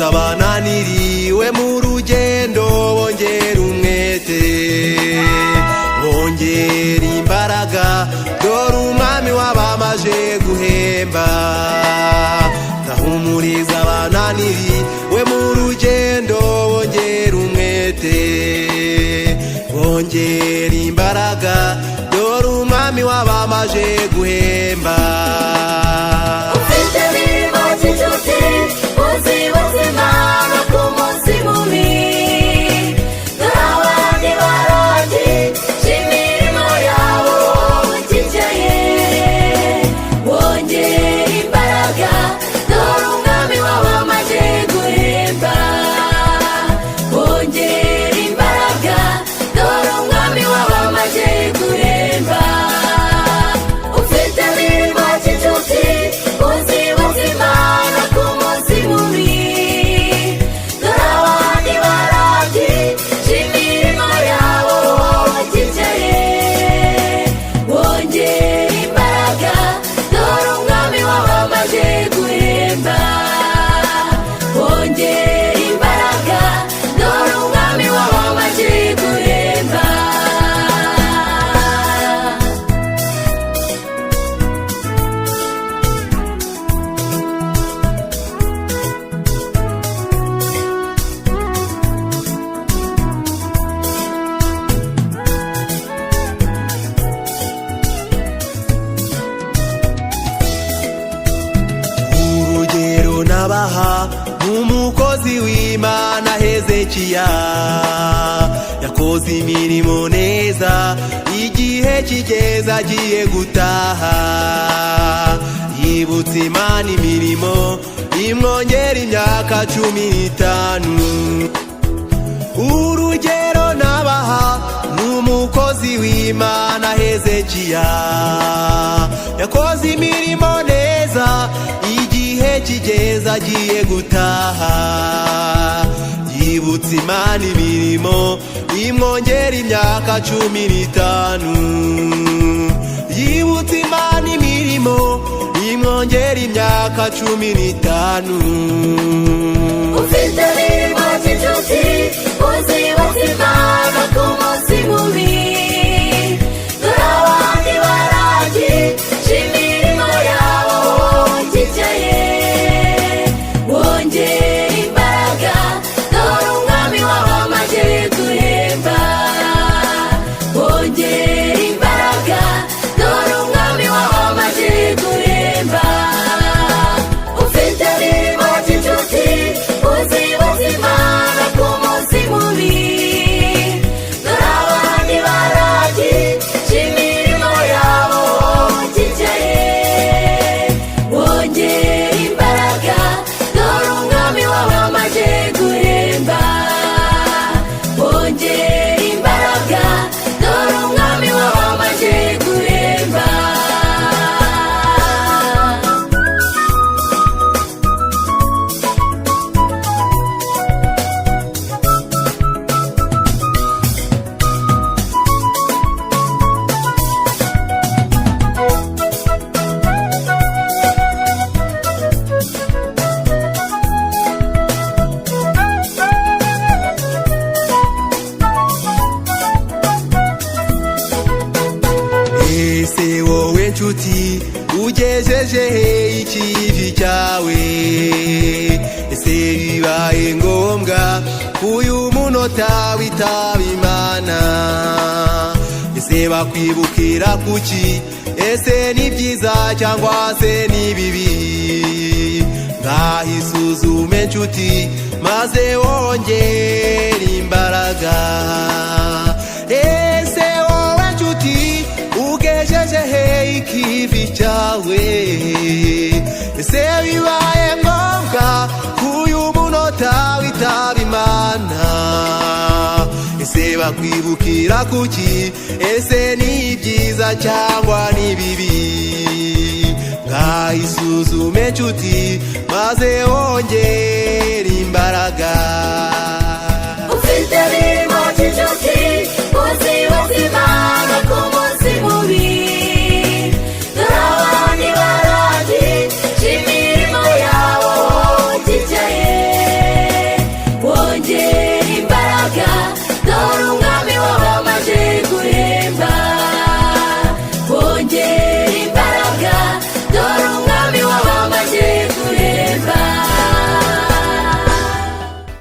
abananiriwe mu rugendo bongera umwete, bongera imbaraga, dore umwami wabamaje guhemba. Ndahumuriza abananiriwe mu rugendo bongera umwete, bongera imbaraga, dore umwami wabamaje guhemba. Ufite imirimo cy'inshuti uzibutse Imana ku munsi mubi, dore abandi barangije imirimo yabo bakicaye, bongera imbaraga, dore umwami wabamaje guhemba, bongera imbaraga, dore umwami wabamaje guhemba. Ufite imirimo cy'inshuti uzibutse Imana ku munsi mubi, dore abandi barangije imirimo yabo bakicaye, bongera imbaraga, dore umwami wabamaje guhemba, bongera imbaraga, dore umwami wabamaje guhemba. Urugero nabaha n'umukozi w'Imana Hezekiya, yakoze imirimo neza, igihe kigeze agiye gutaha, yibutse Imana imirimo imwongera imyaka 15. Urugero nabaha n'umukozi w'Imana Hezekiya, yakoze imirimo neza, igihe kigeze agiye gutaha, yibutse Imana imirimo imwongera imyaka 15. Yibutse Imana imirimo imwongera imyaka 15. Ufite imirimo cy'inshuti uzibutse Imana ku munsi mubi, dore abandi barangije imirimo yabo bakicaye, bongera imbaraga, dore umwami wabamaje guhemba, bongera imbaraga, dore umwami wabamaje guhemba. Ufite imirimo cy'inshuti uzibutse Imana ku munsi mubi, dore abandi barangije imirimo yabo bakicaye, bongera imbaraga, dore umwami wabamaje guhemba, bongera imbaraga, dore umwami wabamaje guhemba. Ese wowe nshuti ugejeje he ikivi cyawe? Ese bibaye ngombwa uyu munota witaba Imana? Ese bakwibukira kuki? Ese ni byiza cyangwa se ni bibi? Ngahisuzume nshuti maze wongera imbaraga. Ese wowe nshuti ugejeje he ikivi cyawe? Ese bibaye ngombwa uyu munota witaba Imana? Ese bakwibukira kuki? Ese ni byiza cyangwa ni bibi? Ngahisuzume nshuti maze wongera imbaraga.